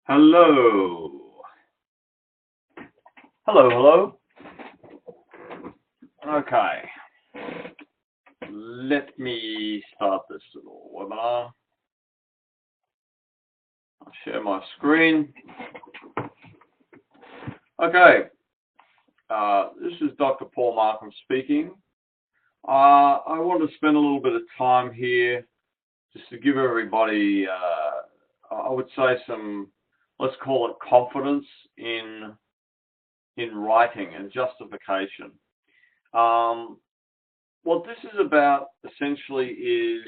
Hello. Hello, hello. Okay. Let me start this little webinar. I'll share my screen. Okay. This is Dr. Paul Markham speaking. I want to spend a little bit of time here just to give everybody, I would say some, let's call it confidence in writing and justification. What this is about essentially is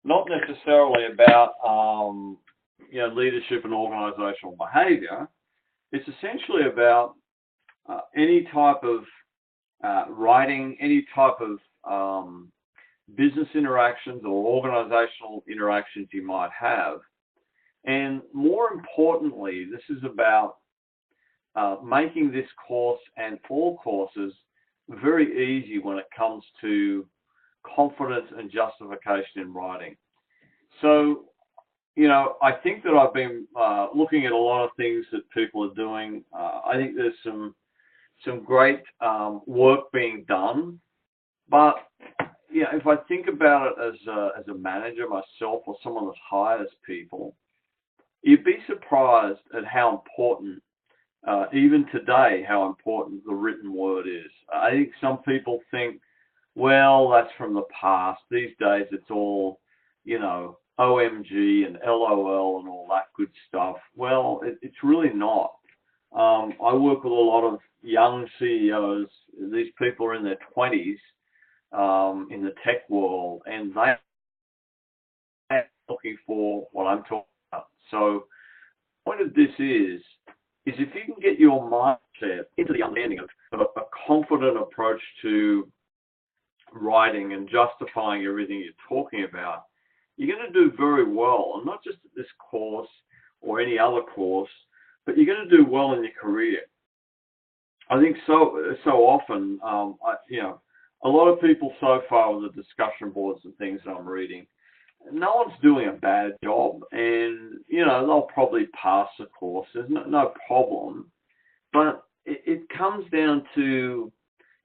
not necessarily about leadership and organizational behavior. It's essentially about any type of writing, any type of business interactions or organizational interactions you might have. And more importantly, this is about making this course and all courses very easy when it comes to confidence and justification in writing. So, I think that I've been looking at a lot of things that people are doing. I think there's some great work being done, but if I think about it as a manager myself or someone that hires people, you'd be surprised at how important, even today, how important the written word is. I think some people think, well, that's from the past. These days it's all, OMG and LOL and all that good stuff. Well, it's really not. I work with a lot of young CEOs. These people are in their 20s in the tech world, and they are looking for what I'm talking about. So the point of this is if you can get your mindset into the understanding of a confident approach to writing and justifying everything you're talking about, you're going to do very well, and not just at this course or any other course, but you're going to do well in your career. I think so often, a lot of people so far with the discussion boards and things that I'm reading, no one's doing a bad job, and they'll probably pass the course. There's no problem, but it comes down to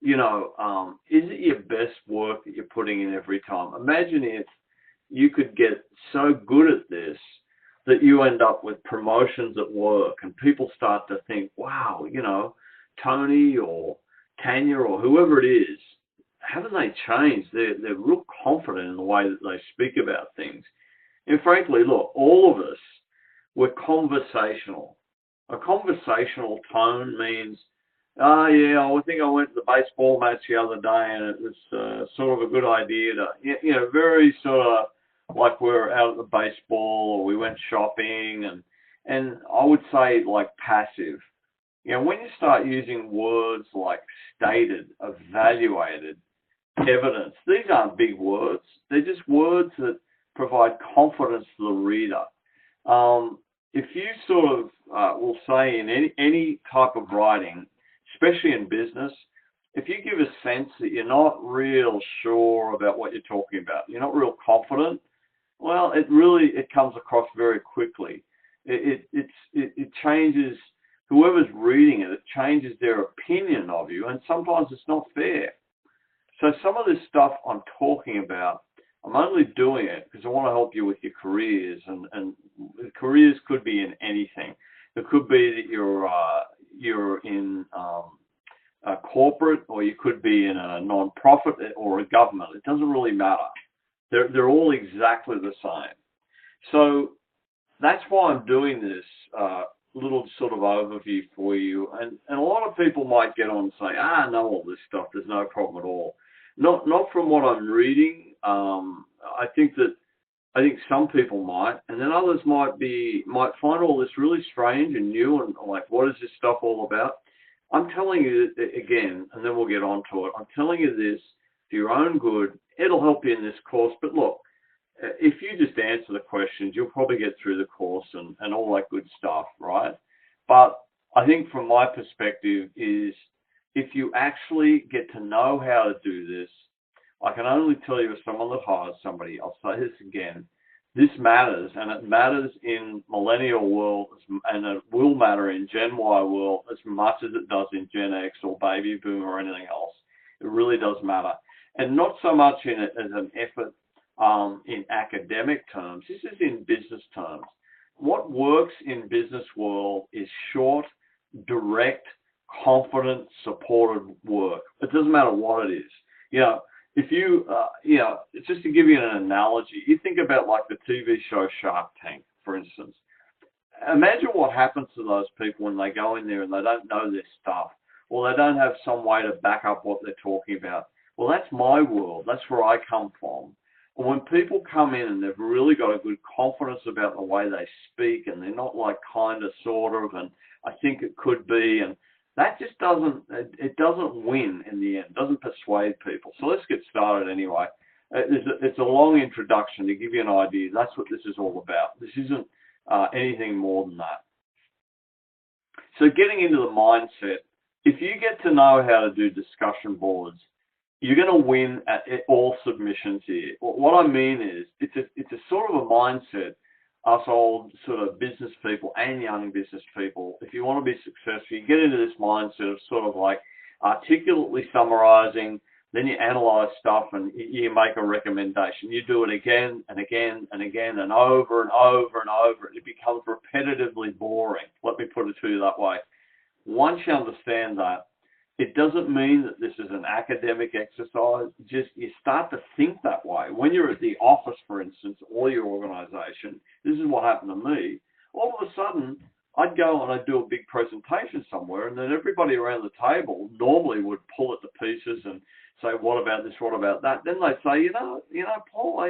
is it your best work that you're putting in every time? Imagine if you could get so good at this that you end up with promotions at work and people start to think, wow, Tony or Tanya or whoever it is, haven't they changed? They're real confident in the way that they speak about things. And frankly, look, all of us, we're conversational. A conversational tone means, I think I went to the baseball match the other day and it was sort of a good idea to, very sort of like we're out at the baseball or we went shopping, and I would say like passive. When you start using words like stated, evaluated, evidence, these aren't big words. They're just words that provide confidence to the reader. If you sort of will say in any type of writing, especially in business, if you give a sense that you're not real sure about what you're talking about, you're not real confident, well, it comes across very quickly. It changes whoever's reading it. It changes their opinion of you, and sometimes it's not fair. So some of this stuff I'm talking about, I'm only doing it because I want to help you with your careers, and careers could be in anything. It could be that you're in a corporate, or you could be in a non-profit or a government. It doesn't really matter. They're all exactly the same. So that's why I'm doing this little sort of overview for you. And a lot of people might get on and say, I know all this stuff. There's no problem at all. Not from what I'm reading. I think some people might, and then others might find all this really strange and new and like, what is this stuff all about? I'm telling you again, and then we'll get on to it. I'm telling you this for your own good. It'll help you in this course. But look, if you just answer the questions, you'll probably get through the course and all that good stuff, right? But I think from my perspective is if you actually get to know how to do this, I can only tell you as someone that hires somebody, I'll say this again, This matters, and it matters in millennial world, and it will matter in Gen Y world as much as it does in Gen X or baby boom or anything else. It really does matter, and not so much in it as an effort in academic terms. This is in business terms. What works in business world is short, direct, confident, supported work. It doesn't matter what it is. You know, if you, just to give you an analogy, you think about like the TV show Shark Tank, for instance. Imagine what happens to those people when they go in there and they don't know their stuff, or they don't have some way to back up what they're talking about. Well, that's my world. That's where I come from. And when people come in and they've really got a good confidence about the way they speak, and they're not like kind of, sort of, and I think it could be, and that just doesn't win in the end. It doesn't persuade people. So let's get started anyway. It's a long introduction to give you an idea. That's what this is all about. This isn't anything more than that. So getting into the mindset, if you get to know how to do discussion boards, you're going to win at all submissions here. What I mean is, it's a sort of a mindset, us old sort of business people and young business people. If you want to be successful, you get into this mindset of sort of like articulately summarizing, then you analyze stuff and you make a recommendation. You do it again and again and again and over and over and over. It becomes repetitively boring. Let me put it to you that way. Once you understand that, it doesn't mean that this is an academic exercise. Just you start to think that way. When you're at the office, for instance, or your organization, this is what happened to me. All of a sudden, I'd go and I'd do a big presentation somewhere, and then everybody around the table normally would pull it to pieces and say, what about this, what about that? Then they'd say, you know, Paul,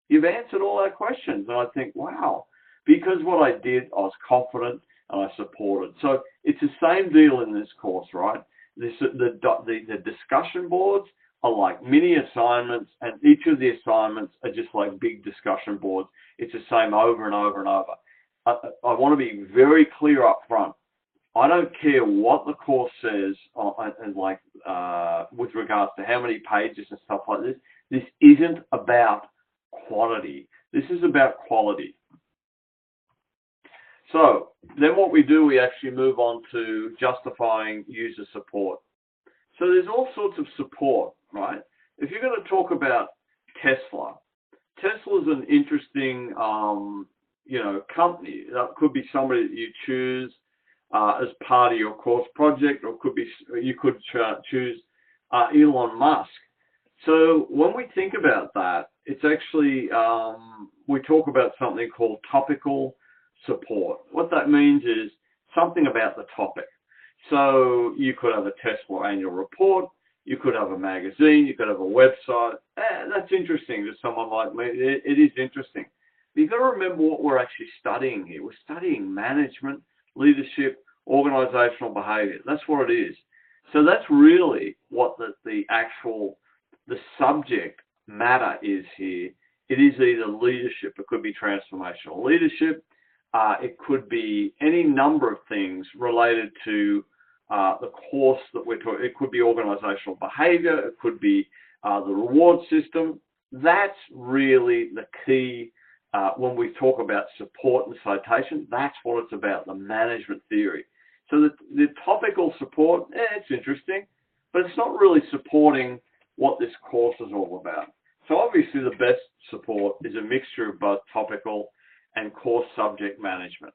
you've answered all our questions. And I'd think, wow, because what I did, I was confident and I supported. So it's the same deal in this course, right? The discussion boards are like mini assignments, and each of the assignments are just like big discussion boards. It's the same over and over and over. I want to be very clear up front. I don't care what the course says, with regards to how many pages and stuff like this. This isn't about quantity. This is about quality. So then what we do, we actually move on to justifying user support. So there's all sorts of support, right? If you're going to talk about Tesla's an interesting, company. That could be somebody that you choose as part of your course project, or you could choose Elon Musk. So when we think about that, it's actually, we talk about something called topical support. What that means is something about the topic. So you could have a Tesla annual report, you could have a magazine, you could have a website. That's interesting to someone like me. It is interesting. But you've got to remember what we're actually studying here. We're studying management, leadership, organizational behavior. That's what it is. So that's really what the subject matter is here. It is either leadership, it could be transformational leadership, it could be any number of things related to the course that we're talking. It could be organizational behavior. It could be the reward system. That's really the key when we talk about support and citation. That's what it's about, the management theory. So the topical support, it's interesting, but it's not really supporting what this course is all about. So obviously the best support is a mixture of both topical and course subject management.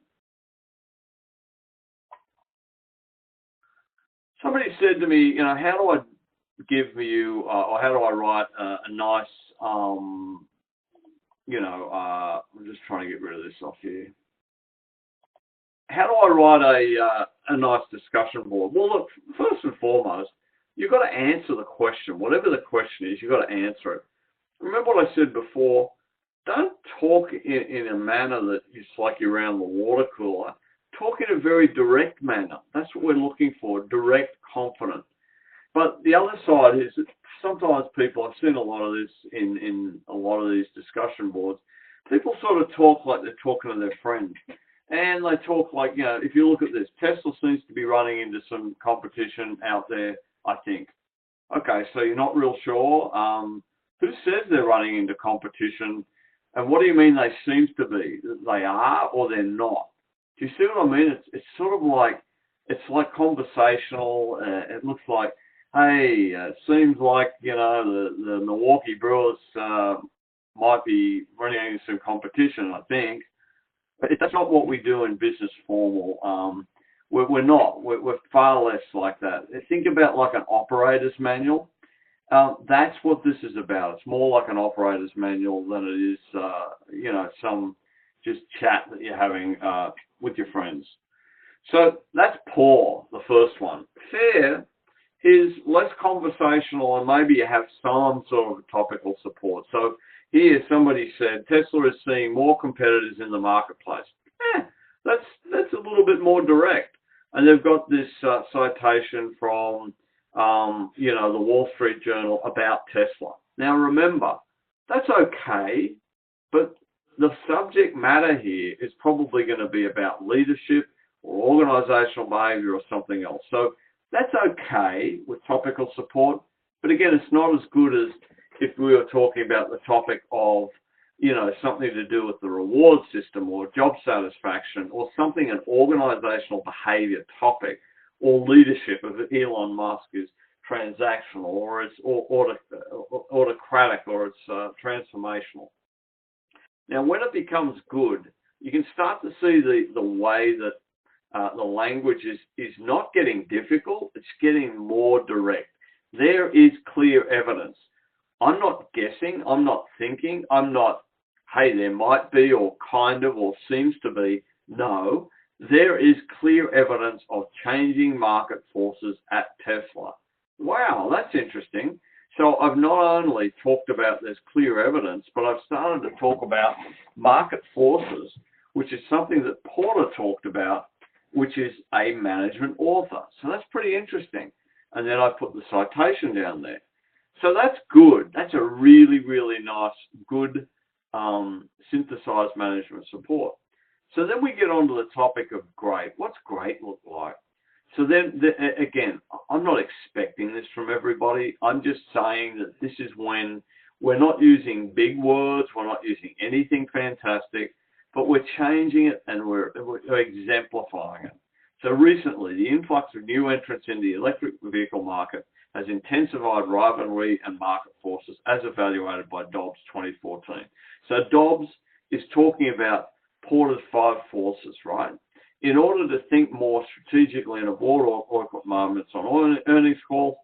Somebody said to me, how do I give you, or how do I write a nice, I'm just trying to get rid of this off here. How do I write a nice discussion board? Well, look, first and foremost, you've got to answer the question. Whatever the question is, you've got to answer it. Remember what I said before? Don't talk in a manner that is like you're around the water cooler. Talk in a very direct manner. That's what we're looking for, direct, confident. But the other side is that sometimes people, I've seen a lot of this in a lot of these discussion boards, people sort of talk like they're talking to their friend. And they talk like, if you look at this, Tesla seems to be running into some competition out there, I think. Okay, so you're not real sure. Who says they're running into competition? And what do you mean they seem to be? They are or they're not? Do you see what I mean? It's sort of like, it's like conversational. It looks like, hey, it seems like, the Milwaukee Brewers might be running into some competition, I think. But that's not what we do in business formal. We're not. We're far less like that. Think about like an operator's manual. That's what this is about. It's more like an operator's manual than it is, some just chat that you're having with your friends. So that's poor, the first one. Fair is less conversational and maybe you have some sort of topical support. So here somebody said Tesla is seeing more competitors in the marketplace. That's a little bit more direct. And they've got this citation from, the Wall Street Journal about Tesla. Now remember, that's okay, but the subject matter here is probably going to be about leadership or organizational behavior or something else. So that's okay with topical support, but again, it's not as good as if we were talking about the topic of, something to do with the reward system or job satisfaction or something, an organizational behavior topic or leadership, if Elon Musk is transactional or it's autocratic or it's transformational. Now, when it becomes good, you can start to see the way that the language is not getting difficult, it's getting more direct. There is clear evidence. I'm not guessing, I'm not thinking, I'm not, hey, there might be or kind of or seems to be. No, there is clear evidence of changing market forces at Tesla. Wow, that's interesting. So I've not only talked about there's clear evidence, but I've started to talk about market forces, which is something that Porter talked about, which is a management author. So that's pretty interesting. And then I put the citation down there. So that's good. That's a really, really nice, good synthesized management support. So then we get on to the topic of great. What's great look like? So then, again, I'm not expecting this from everybody. I'm just saying that this is when we're not using big words, we're not using anything fantastic, but we're changing it and we're exemplifying it. So recently, the influx of new entrants in the electric vehicle market has intensified rivalry and market forces as evaluated by Dobbs 2014. So Dobbs is talking about Porter's 5 forces, right? In order to think more strategically and avoid awkward moments on earnings calls,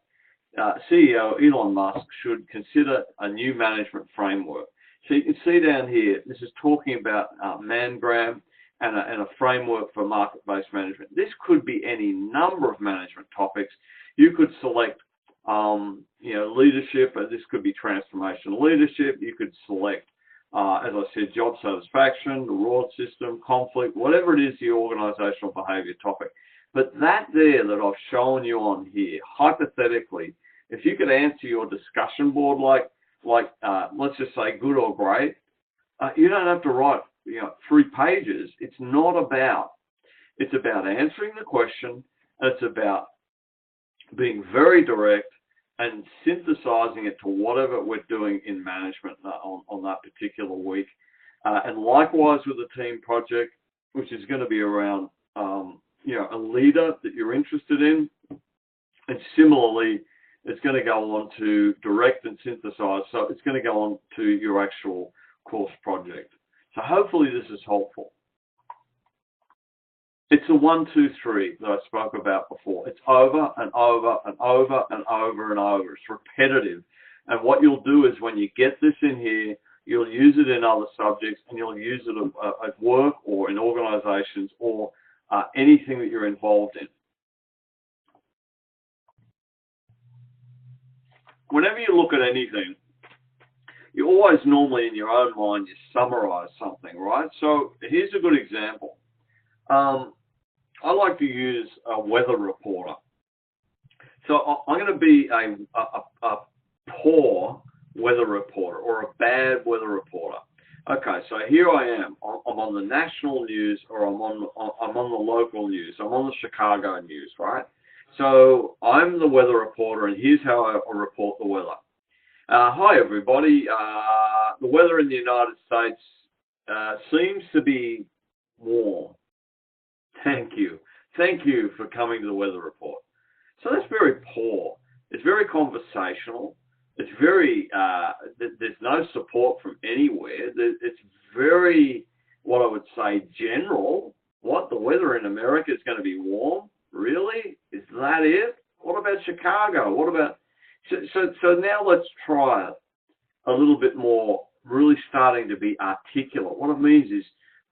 CEO Elon Musk should consider a new management framework. So you can see down here, this is talking about Mangram and a framework for market-based management. This could be any number of management topics. You could select, leadership, and this could be transformational leadership. You could select, as I said, job satisfaction, the reward system, conflict, whatever it is, the organizational behavior topic. But that there that I've shown you on here, hypothetically, if you could answer your discussion board like let's just say good or great, you don't have to write 3 pages. It's about answering the question, and it's about being very direct and synthesizing it to whatever we're doing in management on that particular week. And likewise with the team project, which is going to be around, a leader that you're interested in. And similarly, it's going to go on to direct and synthesize. So it's going to go on to your actual course project. So hopefully this is helpful. It's a 1, 2, 3 that I spoke about before. It's over and over and over and over and over. It's repetitive. And what you'll do is when you get this in here, you'll use it in other subjects and you'll use it at work or in organizations or anything that you're involved in. Whenever you look at anything, you always normally in your own mind, you summarize something, right? So here's a good example. I like to use a weather reporter. So I'm going to be a poor weather reporter or a bad weather reporter. Okay, so here I am. I'm on the national news or I'm on the local news. I'm on the Chicago news, right? So I'm the weather reporter and here's how I report the weather. Hi, everybody. The weather in the United States seems to be warm. Thank you. Thank you for coming to the weather report. So that's very poor. It's very conversational. It's very, there's no support from anywhere. It's very, what I would say, general. What, the weather in America is going to be warm? Really? Is that it? What about Chicago? What about, so now let's try it a little bit more, really starting to be articulate. What it means is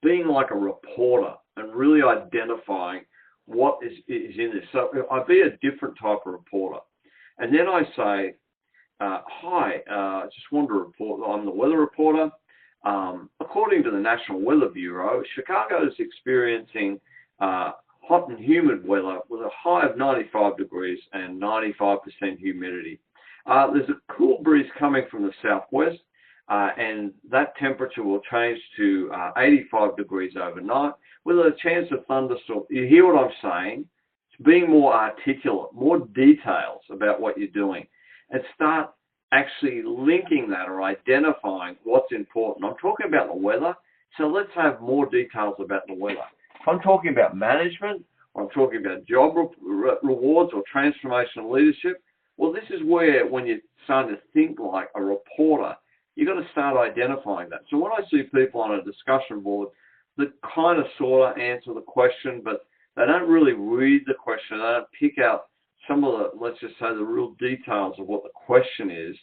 being like a reporter and really identifying what is in this. So I'd be a different type of reporter. And then I say, hi, I just wanted to report, I'm the weather reporter. According to the National Weather Bureau, Chicago is experiencing hot and humid weather with a high of 95 degrees and 95% humidity. There's a cool breeze coming from the southwest, and that temperature will change to 85 degrees overnight with a chance of thunderstorms. You hear what I'm saying? It's being more articulate, more details about what you're doing, and start actually linking that or identifying what's important. I'm talking about the weather, so let's have more details about the weather. If I'm talking about management, or I'm talking about job rewards or transformational leadership, well, this is where, when you're starting to think like a reporter, you've got to start identifying that. So when I see people on a discussion board that kind of sort of answer the question, but they don't really read the question, they don't pick out some of the, let's just say, the real details of what the question is,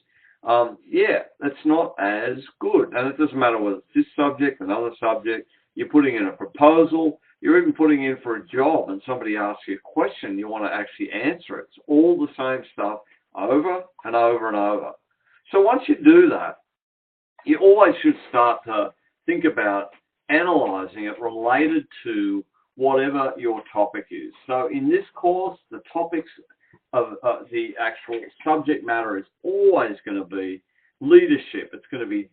yeah, it's not as good. And it doesn't matter whether it's this subject, another subject, you're putting in a proposal, you're even putting in for a job and somebody asks you a question, you want to actually answer it. It's all the same stuff over and over and over. So once you do that, you always should start to think about analyzing it related to whatever your topic is. So in this course, the topics of the actual subject matter is always going to be leadership. It's going to be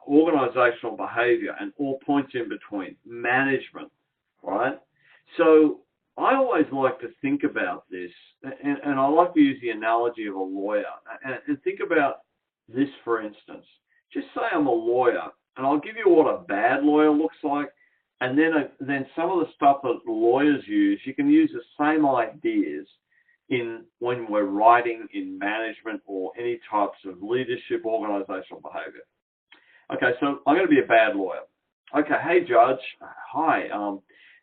organizational behavior and all points in between, management, right? So I always like to think about this, and I like to use the analogy of a lawyer, and think about this, for instance. Just say I'm a lawyer, and I'll give you what a bad lawyer looks like, and then some of the stuff that lawyers use, you can use the same ideas when we're writing in management or any types of leadership, organizational behavior. Okay, so I'm going to be a bad lawyer. Okay, hey Judge, hi.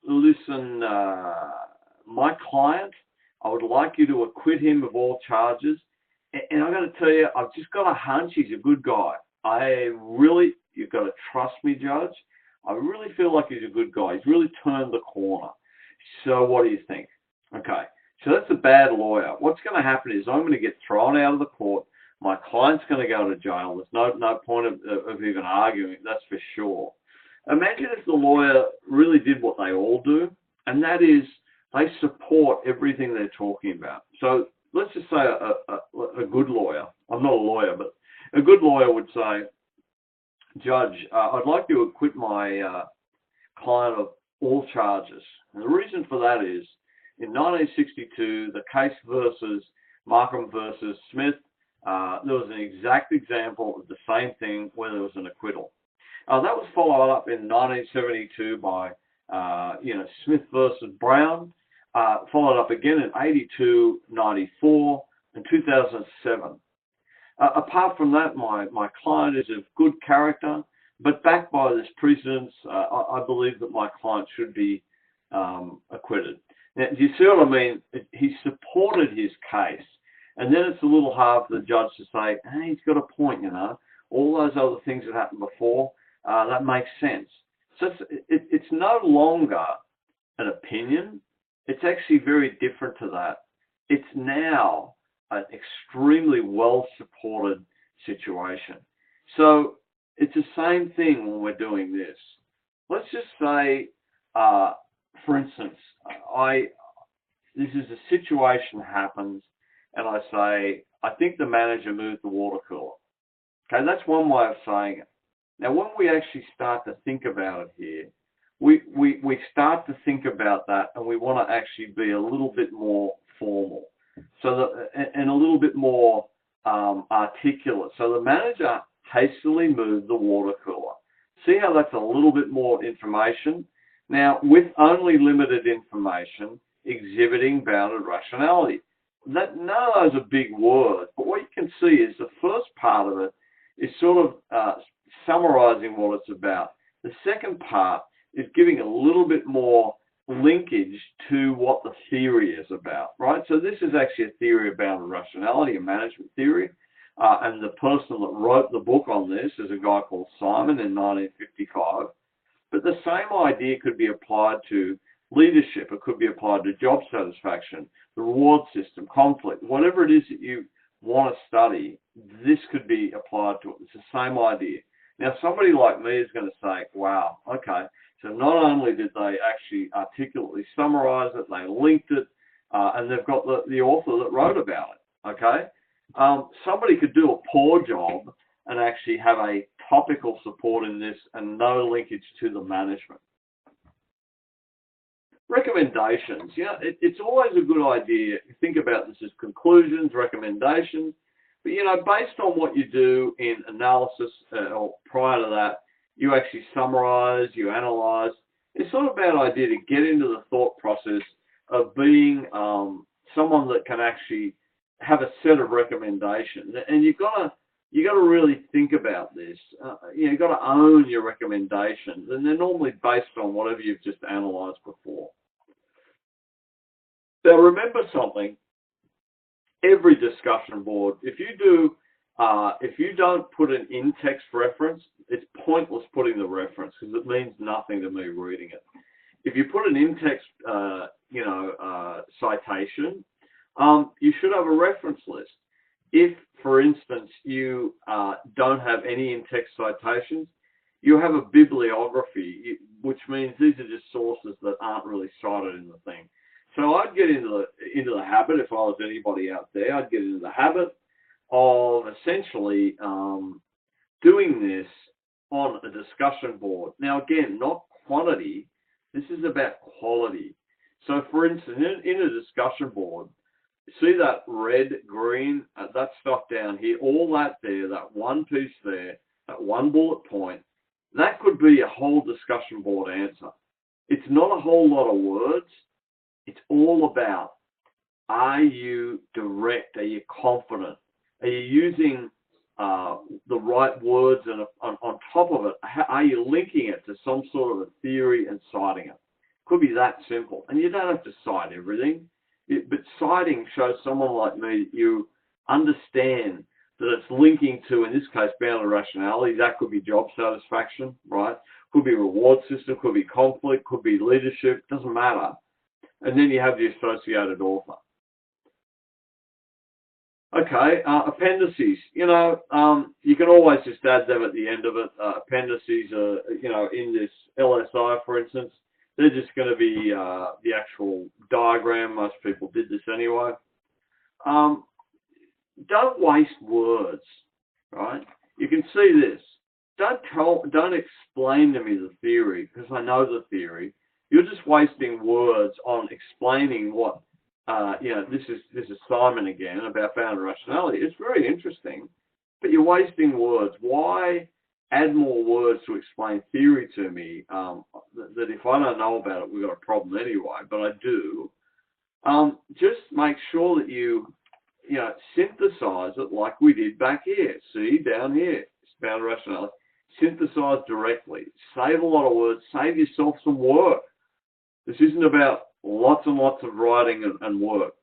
Listen, my client, I would like you to acquit him of all charges. And I'm going to tell you, I've just got a hunch he's a good guy. You've got to trust me, Judge. I really feel like he's a good guy. He's really turned the corner. So what do you think? Okay, so that's a bad lawyer. What's going to happen is I'm going to get thrown out of the court. My client's going to go to jail. There's no point of even arguing, that's for sure. Imagine if the lawyer really did what they all do, and that is they support everything they're talking about. So let's just say a good lawyer, I'm not a lawyer, but a good lawyer would say, Judge, I'd like you to acquit my client of all charges. And the reason for that is, in 1962, the case versus Markham versus Smith, there was an exact example of the same thing where there was an acquittal. That was followed up in 1972 by, Smith versus Brown, followed up again in 82, 94, and 2007. Apart from that, my client is of good character, but backed by this precedence, I believe that my client should be acquitted. Now, do you see what I mean? He supported his case, and then it's a little hard for the judge to say, hey, he's got a point, all those other things that happened before, that makes sense. So it's no longer an opinion. It's actually very different to that. It's now an extremely well-supported situation. So it's the same thing when we're doing this. Let's just say, for instance, this is a situation happens, and I say, I think the manager moved the water cooler. Okay, that's one way of saying it. Now, when we actually start to think about it here, we start to think about that, and we want to actually be a little bit more formal, so that, and a little bit more articulate. So the manager hastily moved the water cooler. See how that's a little bit more information? Now, with only limited information, exhibiting bounded rationality. None of those are big words, but what you can see is the first part of it is sort of summarizing what it's about. The second part is giving a little bit more linkage to what the theory is about, right? So this is actually a theory of bounded rationality, a management theory. And the person that wrote the book on this is a guy called Simon in 1955. But the same idea could be applied to leadership. It could be applied to job satisfaction, the reward system, conflict, whatever it is that you want to study, this could be applied to it. It's the same idea. Now, somebody like me is going to say, wow, okay, so not only did they actually articulately summarize it, they linked it, and they've got the author that wrote about it, okay? Somebody could do a poor job and actually have a topical support in this and no linkage to the management. Recommendations. You know, it's always a good idea to think about this as conclusions, recommendations, but, you know, based on what you do in analysis or prior to that, you actually summarize, you analyze. It's not a bad idea to get into the thought process of being someone that can actually have a set of recommendations, and you've got to really think about this. You've got to own your recommendations, and they're normally based on whatever you've just analysed before. Now, remember something. Every discussion board, if you don't put an in-text reference, it's pointless putting the reference because it means nothing to me reading it. If you put an in-text, citation, you should have a reference list. If, for instance, you don't have any in-text citations, you have a bibliography, which means these are just sources that aren't really cited in the thing. So I'd get into the habit, if I was anybody out there, I'd get into the habit of essentially doing this on a discussion board. Now, again, not quantity. This is about quality. So, for instance, in a discussion board, see that red, green, that stuff down here, all that there, that one piece there, that one bullet point, that could be a whole discussion board answer. It's not a whole lot of words. It's all about, are you direct? Are you confident? Are you using the right words, and on top of it, are you linking it to some sort of a theory and citing it? Could be that simple. And you don't have to cite everything. But citing shows someone like me, you understand that it's linking to, in this case, bounded rationality. That could be job satisfaction, right? Could be reward system, could be conflict, could be leadership, doesn't matter. And then you have the associated author. Okay, appendices. You know, you can always just add them at the end of it. Appendices are, in this LSI, for instance, they're just going to be the actual diagram. Most people did this anyway. Don't waste words, right? You can see this. Don't explain to me the theory, because I know the theory. You're just wasting words on explaining what, this is Simon again about bounded rationality. It's very interesting, but you're wasting words. Why add more words to explain theory to me that if I don't know about it, we've got a problem anyway, but I do. Just make sure that you synthesize it like we did back here. See, down here, it's bounded rationality. Synthesize directly. Save a lot of words. Save yourself some work. This isn't about lots and lots of writing and work.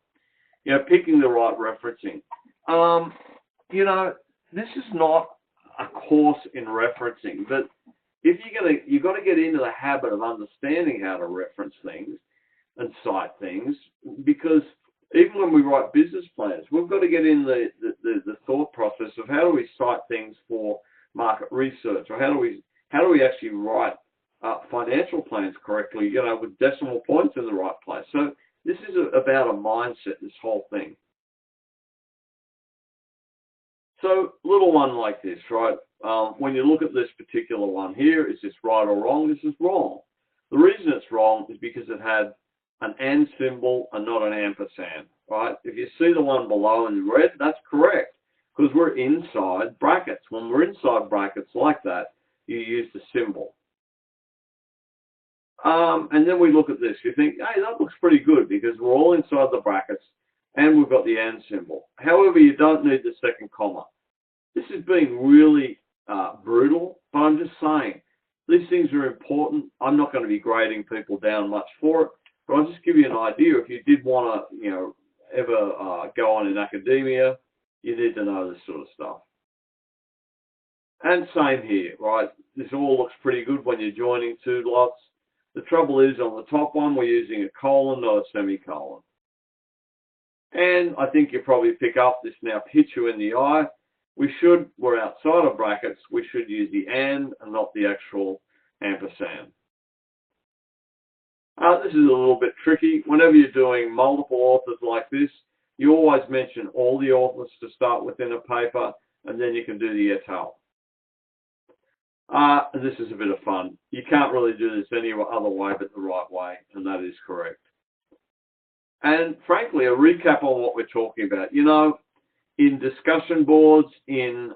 Picking the right referencing. This is not a course in referencing, but if you've got to get into the habit of understanding how to reference things and cite things, because even when we write business plans, we've got to get in the thought process of how do we cite things for market research, or how do we actually write financial plans correctly, with decimal points in the right place. So this is about a mindset, this whole thing. So little one like this, right? When you look at this particular one here, is this right or wrong? This is wrong. The reason it's wrong is because it had an and symbol and not an ampersand, right? If you see the one below in red, that's correct, we're inside brackets. When we're inside brackets like that, you use the symbol. And then we look at this. You think, hey, that looks pretty good because we're all inside the brackets and we've got the and symbol. However, you don't need the second comma. This is being really brutal, but I'm just saying, these things are important. I'm not going to be grading people down much for it, but I'll just give you an idea. If you did want to, ever go on in academia, you need to know this sort of stuff. And same here, right? This all looks pretty good when you're joining two lots. The trouble is, on the top one, we're using a colon, not a semicolon. And I think you probably pick up this now hits you in the eye. We're outside of brackets, we should use the and not the actual ampersand. This is a little bit tricky. Whenever you're doing multiple authors like this, you always mention all the authors to start within a paper, and then you can do the et al. This is a bit of fun. You can't really do this any other way but the right way, and that is correct. And frankly, a recap on what we're talking about. In discussion boards, in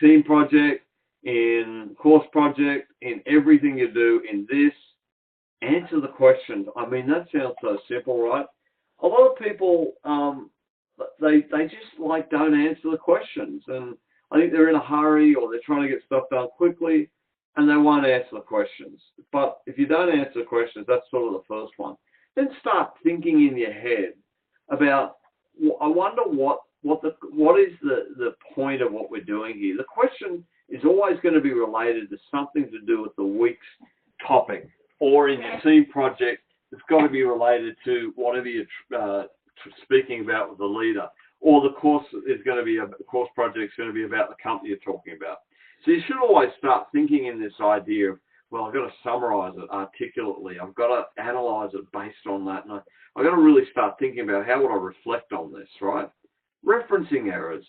team project, in course project, in everything you do in this, answer the questions. I mean, that sounds so simple, right? A lot of people, they just don't answer the questions, and I think they're in a hurry or they're trying to get stuff done quickly and they won't answer the questions. But if you don't answer the questions, that's sort of the first one. Then start thinking in your head about, I wonder what is the point of what we're doing here. The question is always going to be related to something to do with the week's topic, or in your team project, it's got to be related to whatever you're speaking about with the leader. Or the course is going to be the course project is going to be about the company you're talking about. So you should always start thinking in this idea of, well, I've got to summarize it articulately. I've got to analyze it based on that. And I've got to really start thinking about how would I reflect on this, right? Referencing errors.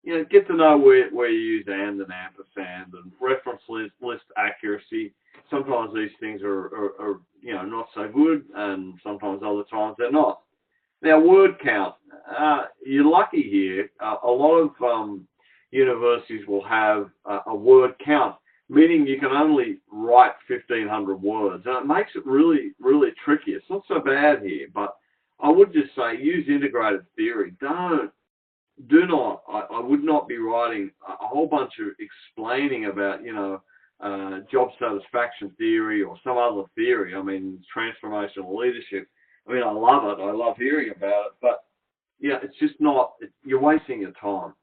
Get to know where you use and ampersand, and reference list accuracy. Sometimes these things are not so good, and sometimes other times they're not. Now, word count. You're lucky here. A lot of universities will have a word count, meaning you can only write 1,500 words. And it makes it really, really tricky. It's not so bad here, but I would just say use integrated theory. Do not. I would not be writing a whole bunch of explaining about, job satisfaction theory or some other theory. I mean, transformational leadership. I mean, I love it. I love hearing about it, but it's just not, you're wasting your time.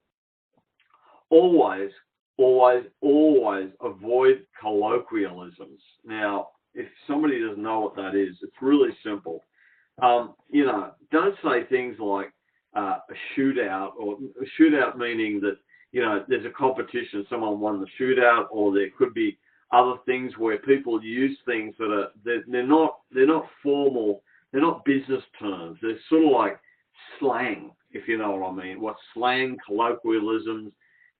Always, always, always avoid colloquialisms. Now, if somebody doesn't know what that is, it's really simple. Don't say things like a shootout, or a shootout meaning that, there's a competition, someone won the shootout, or there could be other things where people use things that are, they're not formal. They're not business terms. They're sort of like slang, if you know what I mean. What slang, colloquialisms,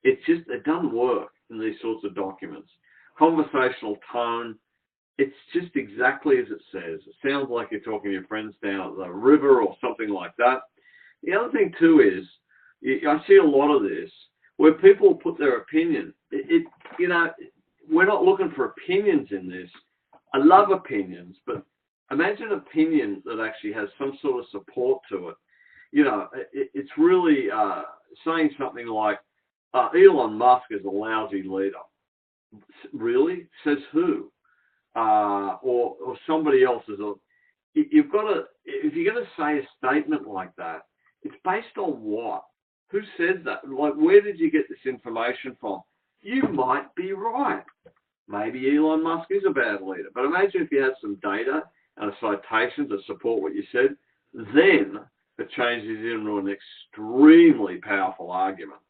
it doesn't work in these sorts of documents. Conversational tone, it's just exactly as it says. It sounds like you're talking to your friends down at the river or something like that. The other thing too is, I see a lot of this, where people put their opinion. We're not looking for opinions in this. I love opinions, but imagine an opinion that actually has some sort of support to it. It's really saying something like, Elon Musk is a lousy leader. Really? Says who? Or somebody else is you've got to, if you're going to say a statement like that, it's based on what? Who said that? Like, where did you get this information from? You might be right. Maybe Elon Musk is a bad leader. But imagine if you had some data and a citation to support what you said, then it changes into an extremely powerful argument.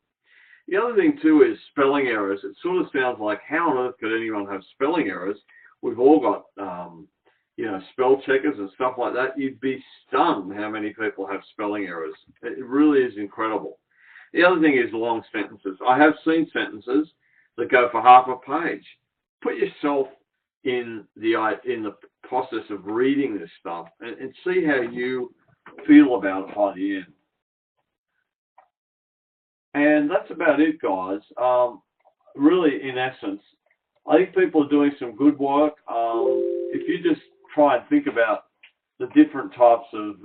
The other thing too is spelling errors. It sort of sounds like, how on earth could anyone have spelling errors? We've all got, spell checkers and stuff like that. You'd be stunned how many people have spelling errors. It really is incredible. The other thing is long sentences. I have seen sentences that go for half a page. Put yourself in the process of reading this stuff and see how you feel about it by the end. And that's about it, guys. Really, in essence, I think people are doing some good work. If you just try and think about the different types of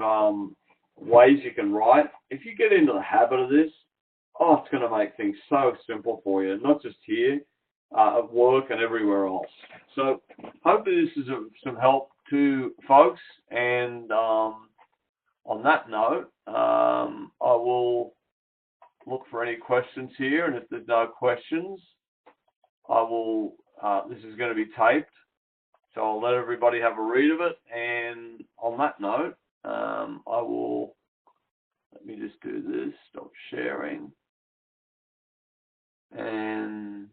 ways you can write, if you get into the habit of this, oh, it's going to make things so simple for you, not just here, at work and everywhere else. So hopefully this is some help to folks. And on that note, I will look for any questions here. And if there's no questions, I will, this is going to be taped. So I'll let everybody have a read of it. And on that note, I will, let me just do this, stop sharing. And